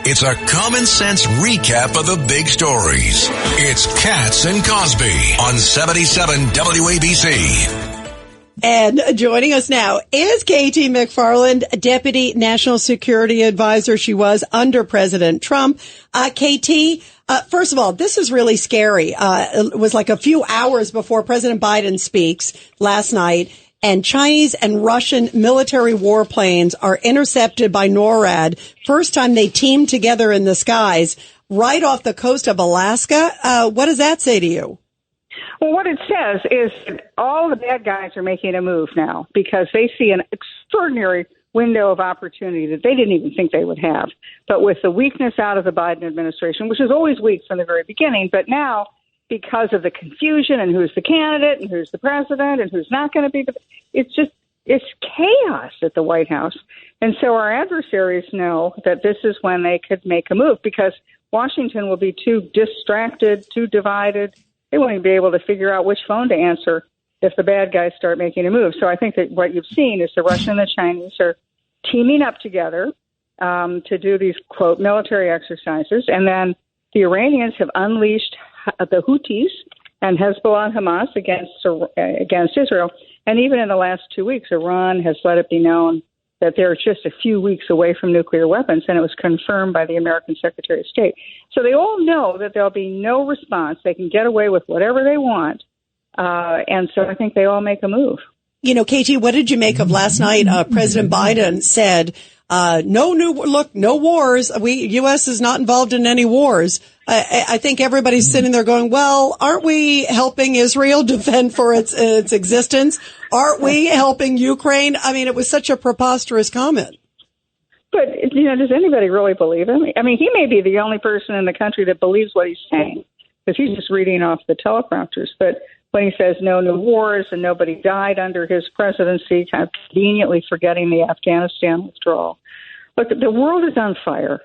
It's a common sense recap of the big stories. It's Katz and Cosby on 77 WABC. And joining us now is Katie McFarland, Deputy National Security Advisor. She was under President Trump. KT, first of all, this is really scary. It was like a few hours before President Biden speaks last night, and Chinese and Russian military warplanes are intercepted by NORAD. First time they teamed together in the skies right off the coast of Alaska. What does that say to you? Well, what it says is that all the bad guys are making a move now because they see an extraordinary window of opportunity that they didn't even think they would have. But with the weakness out of the Biden administration, which is always weak from the very beginning, but now because of the confusion and who's the candidate and who's the president and who's not going to be it's chaos at the White House. And so our adversaries know that this is when they could make a move because Washington will be too distracted, too divided. They won't even be able to figure out which phone to answer if the bad guys start making a move. So I think that what you've seen is the Russians and the Chinese are teaming up together to do these, quote, military exercises. And then the Iranians have unleashed the Houthis and Hezbollah and Hamas against Israel. And even in the last 2 weeks, Iran has let it be known that they're just a few weeks away from nuclear weapons, and it was confirmed by the American Secretary of State. So they all know that there'll be no response. They can get away with whatever they want. And so I think they all make a move. You know, Katie, what did you make of last night? President Biden said, no wars. U.S. is not involved in any wars. I think everybody's sitting there going, well, aren't we helping Israel defend for its existence? Aren't we helping Ukraine? I mean, it was such a preposterous comment. But, does anybody really believe him? I mean, he may be the only person in the country that believes what he's saying because he's just reading off the teleprompters. But when he says no new wars and nobody died under his presidency, kind of conveniently forgetting the Afghanistan withdrawal. Look, the world is on fire.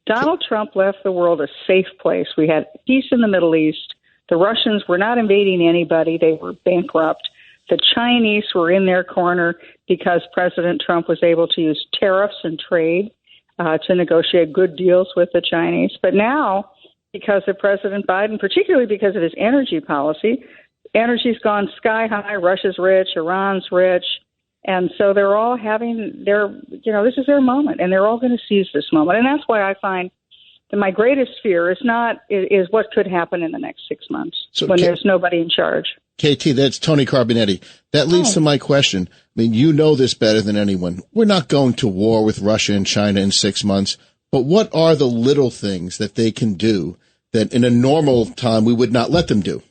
Donald Trump left the world a safe place. We had peace in the Middle East. The Russians were not invading anybody. They were bankrupt. The Chinese were in their corner because President Trump was able to use tariffs and trade to negotiate good deals with the Chinese. But now, because of President Biden, particularly because of his energy policy, energy's gone sky high. Russia's rich. Iran's rich. And so they're all having this is their moment, and they're all going to seize this moment. And that's why I find that my greatest fear is what could happen in the next 6 months when there's nobody in charge. KT, that's Tony Carbonetti. That leads to my question. I mean, you know this better than anyone. We're not going to war with Russia and China in 6 months, but what are the little things that they can do that in a normal time we would not let them do?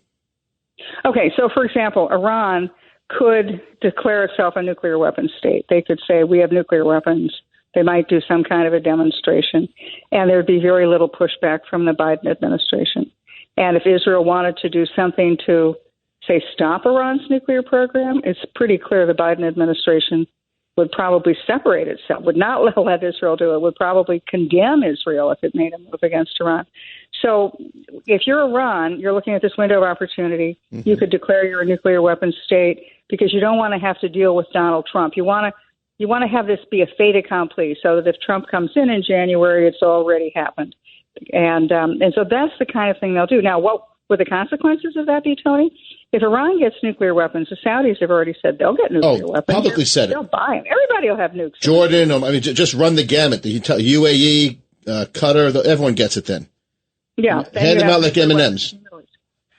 Okay, so for example, Iran could declare itself a nuclear weapons state. They could say, we have nuclear weapons. They might do some kind of a demonstration, and there would be very little pushback from the Biden administration. And if Israel wanted to do something to, say, stop Iran's nuclear program, it's pretty clear the Biden administration would probably separate itself, would not let Israel do it, would probably condemn Israel if it made a move against Iran. So if you're Iran, you're looking at this window of opportunity. Mm-hmm. You could declare you're a nuclear weapons state because you don't want to have to deal with Donald Trump. You want to have this be a fait accompli so that if Trump comes in January, it's already happened. And so that's the kind of thing they'll do. Now, what would the consequences of that be, Tony? If Iran gets nuclear weapons, the Saudis have already said they'll get nuclear weapons. Publicly said They'll buy them. Everybody will have nukes. Jordan, just run the gamut. UAE, Qatar, everyone gets it then. Yeah. Hand them out like M&Ms.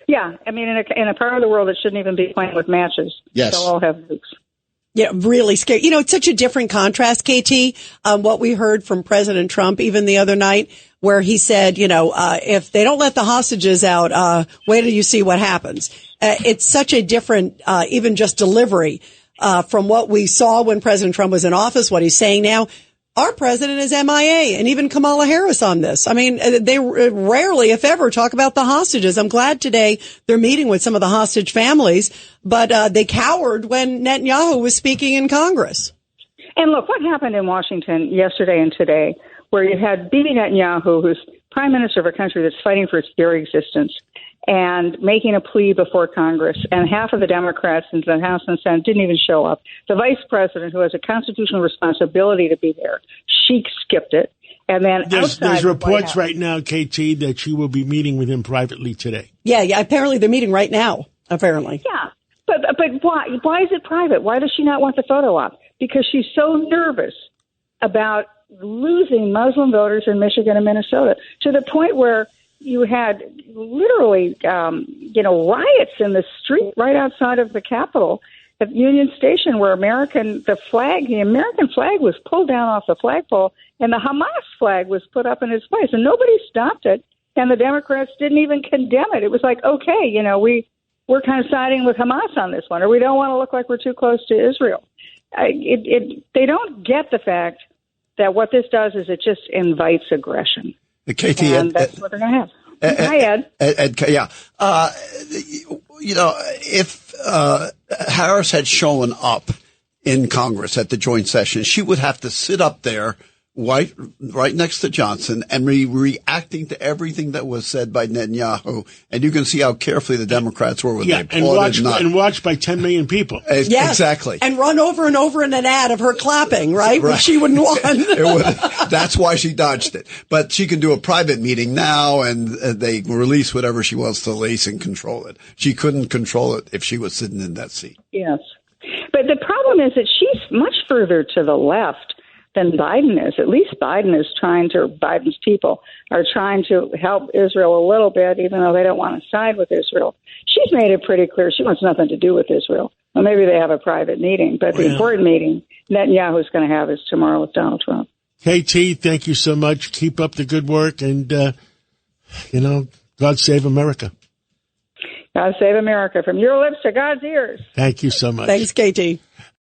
Yeah. I mean, in a part of the world that shouldn't even be playing with matches. Yes. They'll all have nukes. Yeah, really scary. It's such a different contrast, KT, what we heard from President Trump even the other night, where he said, if they don't let the hostages out, wait till you see what happens. It's such a different, even just delivery, from what we saw when President Trump was in office, what he's saying now. Our president is MIA, and even Kamala Harris on this. I mean, they rarely, if ever, talk about the hostages. I'm glad today they're meeting with some of the hostage families, but they cowered when Netanyahu was speaking in Congress. And look, what happened in Washington yesterday and today, where you had Bibi Netanyahu, who's prime minister of a country that's fighting for its very existence, and making a plea before Congress, and half of the Democrats in the House and Senate didn't even show up. The vice president, who has a constitutional responsibility to be there, she skipped it. And then there's reports right now, KT, that she will be meeting with him privately today. Yeah. Apparently they're meeting right now. Apparently. Yeah. But why? Why is it private? Why does she not want the photo op? Because she's so nervous about losing Muslim voters in Michigan and Minnesota to the point where you had literally, riots in the street right outside of the Capitol at Union Station, where the American flag was pulled down off the flagpole, and the Hamas flag was put up in its place, and nobody stopped it, and the Democrats didn't even condemn it. It was like, okay, we're kind of siding with Hamas on this one, or we don't want to look like we're too close to Israel. They don't get the fact that what this does is it just invites aggression. KT, and that's what they're going to have. Hi, Ed. Yeah. If Harris had shown up in Congress at the joint session, she would have to sit up there right next to Johnson and reacting to everything that was said by Netanyahu. And you can see how carefully the Democrats were when they applauded. And watched by 10 million people. Yes. Exactly. And run over and over in an ad of her clapping, right? Which she wouldn't want. That's why she dodged it. But she can do a private meeting now, and they release whatever she wants to release and control it. She couldn't control it if she was sitting in that seat. Yes. But the problem is that she's much further to the left than Biden is. At least Biden's people are trying to help Israel a little bit, even though they don't want to side with Israel. She's made it pretty clear she wants nothing to do with Israel. Well, maybe they have a private meeting, but the important meeting Netanyahu's going to have is tomorrow with Donald Trump. KT, thank you so much. Keep up the good work, and, God save America. God save America. From your lips to God's ears. Thank you so much. Thanks, KT.